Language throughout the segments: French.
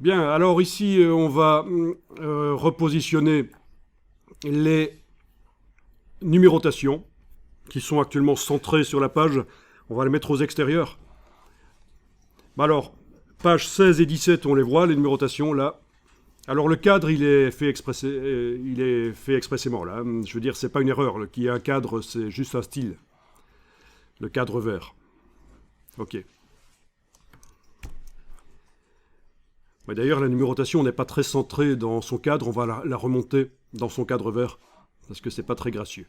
Bien, alors ici, on va repositionner les numérotations qui sont actuellement centrées sur la page. On va les mettre aux extérieurs. Alors, pages 16 et 17, on les voit, les numérotations, là. Alors, le cadre, il est fait expressément, là. Je veux dire, c'est pas une erreur. Qu'il y ait un cadre, c'est juste un style. Le cadre vert. OK. D'ailleurs, la numérotation n'est pas très centrée dans son cadre. On va la remonter dans son cadre vert, parce que c'est pas très gracieux.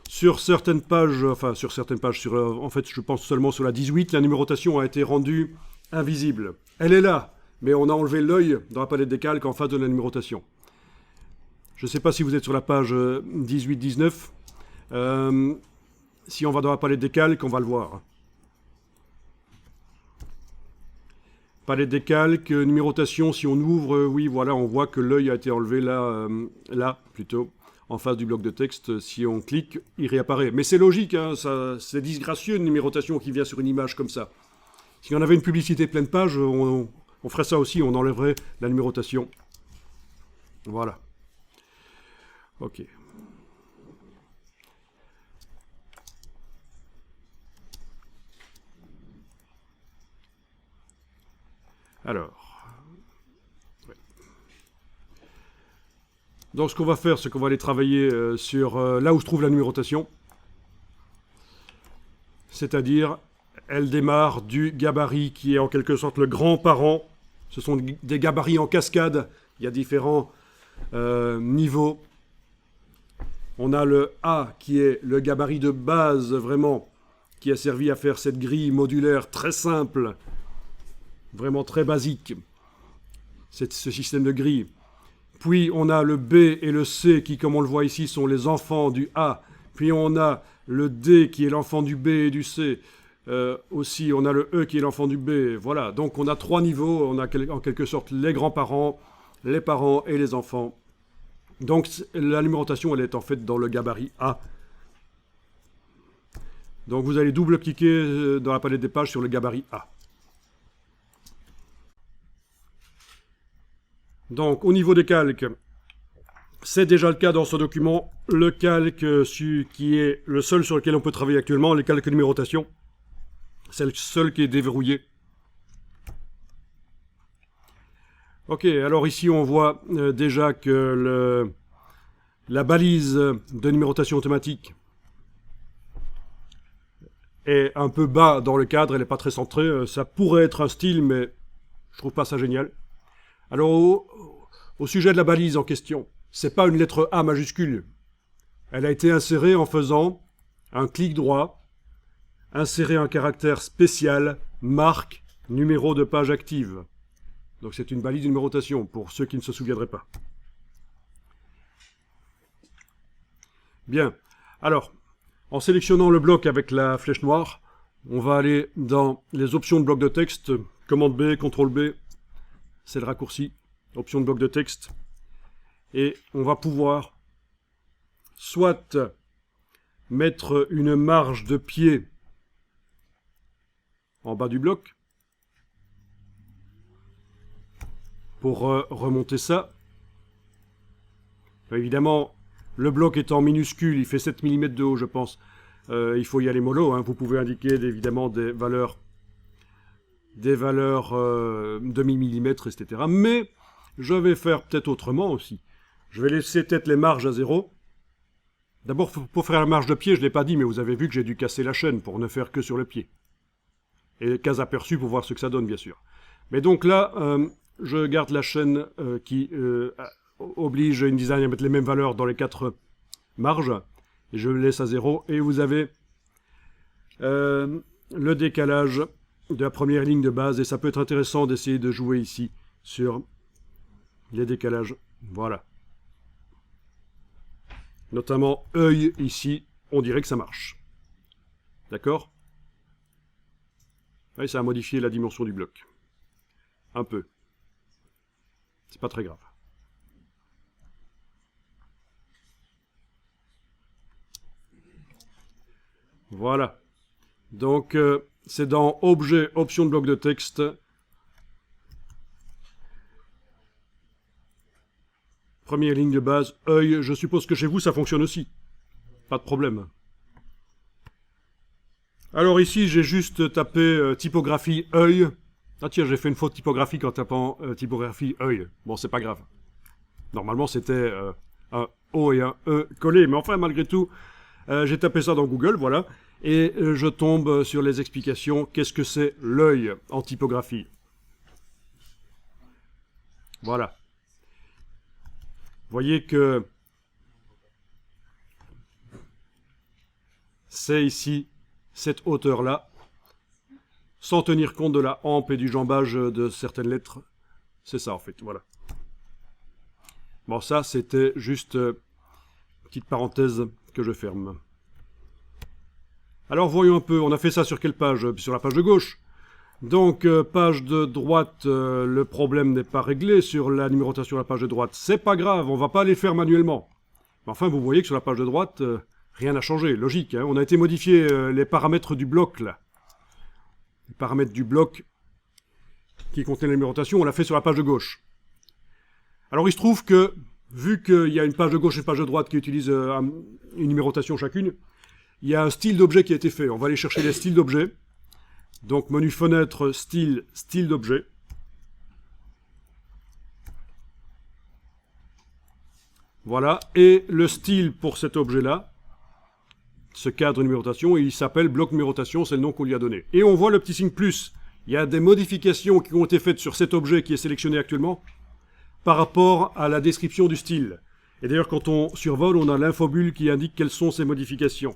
Sur certaines pages, en fait, je pense seulement sur la 18, la numérotation a été rendue invisible. Elle est là, mais on a enlevé l'œil dans la palette des calques en face de la numérotation. Je ne sais pas si vous êtes sur la page 18-19. Si on va dans la palette des calques, on va le voir. Palette des calques, numérotation, si on ouvre, oui, voilà, on voit que l'œil a été enlevé là, plutôt, en face du bloc de texte. Si on clique, il réapparaît. Mais c'est logique, hein, c'est disgracieux une numérotation qui vient sur une image comme ça. Si on avait une publicité pleine page, on ferait ça aussi, on enlèverait la numérotation. Voilà. OK. Alors. Ouais. Donc ce qu'on va faire, c'est qu'on va aller travailler sur là où se trouve la numérotation. C'est-à-dire, elle démarre du gabarit qui est en quelque sorte le grand-parent. Ce sont des gabarits en cascade. Il y a différents niveaux. On a le A qui est le gabarit de base, vraiment, qui a servi à faire cette grille modulaire très simple, vraiment très basique, ce système de grille. Puis on a le B et le C qui, comme on le voit ici, sont les enfants du A. Puis on a le D qui est l'enfant du B et du C. Aussi, on a le E qui est l'enfant du B. Voilà, donc on a 3 niveaux. On a en quelque sorte les grands-parents, les parents et les enfants. Donc la numérotation, elle est en fait dans le gabarit A. Donc vous allez double-cliquer dans la palette des pages sur le gabarit A. Donc au niveau des calques, c'est déjà le cas dans ce document. Le calque qui est le seul sur lequel on peut travailler actuellement, les calques numérotation, c'est le seul qui est déverrouillé. Ok, alors ici on voit déjà que la balise de numérotation automatique est un peu bas dans le cadre, elle n'est pas très centrée. Ça pourrait être un style, mais je trouve pas ça génial. Alors au sujet de la balise en question, c'est pas une lettre A majuscule. Elle a été insérée en faisant un clic droit, insérer un caractère spécial, marque, numéro de page active. Donc c'est une balise de numérotation, pour ceux qui ne se souviendraient pas. Bien. Alors, en sélectionnant le bloc avec la flèche noire, on va aller dans les options de bloc de texte, commande B, CTRL B, c'est le raccourci, option de bloc de texte, et on va pouvoir soit mettre une marge de pied en bas du bloc, pour remonter ça. Évidemment, le bloc étant minuscule, il fait 7 mm de haut, je pense. Il faut y aller mollo, hein. Vous pouvez indiquer évidemment des valeurs demi-millimètre, etc. Mais je vais faire peut-être autrement aussi. Je vais laisser peut-être les marges à 0. D'abord, pour faire la marge de pied, je ne l'ai pas dit, mais vous avez vu que j'ai dû casser la chaîne pour ne faire que sur le pied. Et cas aperçu pour voir ce que ça donne, bien sûr. Mais donc là, je garde la chaîne qui oblige InDesign à mettre les mêmes valeurs dans les 4 marges. Et je le laisse à 0. Et vous avez le décalage de la première ligne de base. Et ça peut être intéressant d'essayer de jouer ici sur les décalages. Voilà. Notamment œil ici, on dirait que ça marche. D'accord ? Oui, ça a modifié la dimension du bloc. Un peu. C'est pas très grave. Voilà. Donc, c'est dans Objet, Option de bloc de texte. Première ligne de base, œil. Je suppose que chez vous, ça fonctionne aussi. Pas de problème. Alors ici, j'ai juste tapé typographie œil. Ah tiens, j'ai fait une faute typographique en tapant typographie œil. Bon, c'est pas grave. Normalement, c'était un O et un E collés. Mais enfin, malgré tout, j'ai tapé ça dans Google, voilà. Et je tombe sur les explications. Qu'est-ce que c'est l'œil en typographie? Voilà. Vous voyez que c'est ici, cette hauteur-là, sans tenir compte de la hampe et du jambage de certaines lettres. C'est ça, en fait, voilà. Bon, ça, c'était juste petite parenthèse que je ferme. Alors, voyons un peu, on a fait ça sur quelle page? Sur la page de gauche. Donc, page de droite, le problème n'est pas réglé sur la numérotation de la page de droite. C'est pas grave, on va pas les faire manuellement. Mais enfin, vous voyez que sur la page de droite, rien n'a changé, logique. Hein, on a été modifier les paramètres du bloc, là. Les paramètres du bloc qui contiennent la numérotation, on l'a fait sur la page de gauche. Alors, il se trouve que, vu qu'il y a une page de gauche et une page de droite qui utilisent une numérotation chacune, il y a un style d'objet qui a été fait. On va aller chercher les styles d'objets. Donc, menu fenêtre, style, style d'objet. Voilà. Et le style pour cet objet-là, ce cadre numérotation, il s'appelle bloc numérotation, c'est le nom qu'on lui a donné. Et on voit le petit signe plus. Il y a des modifications qui ont été faites sur cet objet qui est sélectionné actuellement par rapport à la description du style. Et d'ailleurs, quand on survole, on a l'infobulle qui indique quelles sont ces modifications.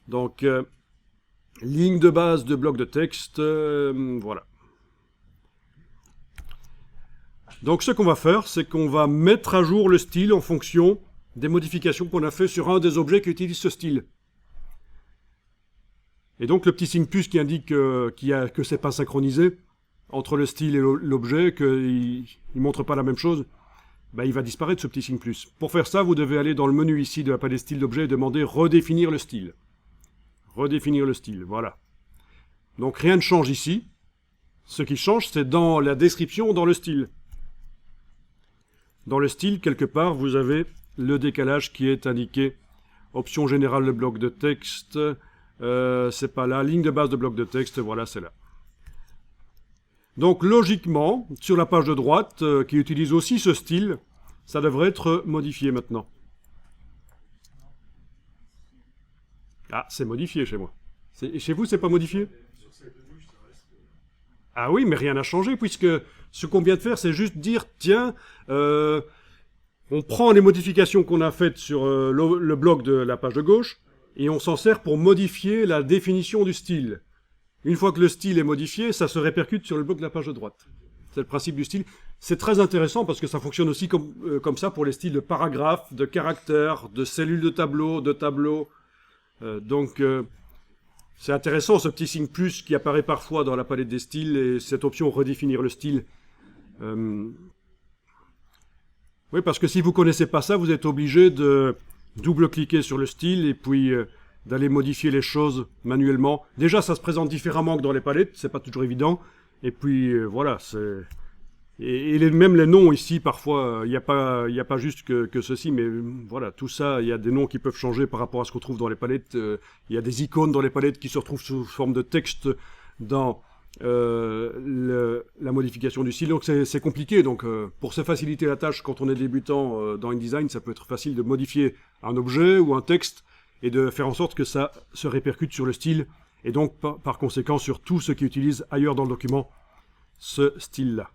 Donc, ligne de base de bloc de texte, voilà. Donc ce qu'on va faire, c'est qu'on va mettre à jour le style en fonction des modifications qu'on a fait sur un des objets qui utilise ce style. Et donc le petit signe plus qui indique que c'est pas synchronisé entre le style et l'objet, qu'il ne montre pas la même chose, ben, il va disparaître ce petit signe plus. Pour faire ça, vous devez aller dans le menu ici de la palette style d'objet et demander redéfinir le style. Redéfinir le style, voilà. Donc rien ne change ici. Ce qui change, c'est dans la description, dans le style. Dans le style, quelque part, vous avez le décalage qui est indiqué. Option générale, le bloc de texte. C'est pas là. Ligne de base de bloc de texte, voilà, c'est là. Donc logiquement, sur la page de droite, qui utilise aussi ce style, ça devrait être modifié maintenant. Ah, c'est modifié chez moi. Chez vous, c'est pas modifié? Ah oui, mais rien n'a changé, puisque ce qu'on vient de faire, c'est juste dire, tiens, on prend les modifications qu'on a faites sur le bloc de la page de gauche, et on s'en sert pour modifier la définition du style. Une fois que le style est modifié, ça se répercute sur le bloc de la page de droite. C'est le principe du style. C'est très intéressant parce que ça fonctionne aussi comme ça pour les styles de paragraphes, de caractères, de cellules de tableaux. Donc, c'est intéressant ce petit signe plus qui apparaît parfois dans la palette des styles et cette option redéfinir le style. Oui, parce que si vous ne connaissez pas ça, vous êtes obligé de double-cliquer sur le style et puis d'aller modifier les choses manuellement. Déjà, ça se présente différemment que dans les palettes, c'est pas toujours évident. Et puis, voilà, c'est... Et même les noms ici, parfois, il n'y a pas juste que ceci, mais voilà, tout ça, il y a des noms qui peuvent changer par rapport à ce qu'on trouve dans les palettes. Il y a des icônes dans les palettes qui se retrouvent sous forme de texte dans la modification du style. Donc c'est compliqué. Donc pour se faciliter la tâche, quand on est débutant dans InDesign, ça peut être facile de modifier un objet ou un texte et de faire en sorte que ça se répercute sur le style et donc par conséquent sur tout ce qui utilise ailleurs dans le document ce style-là.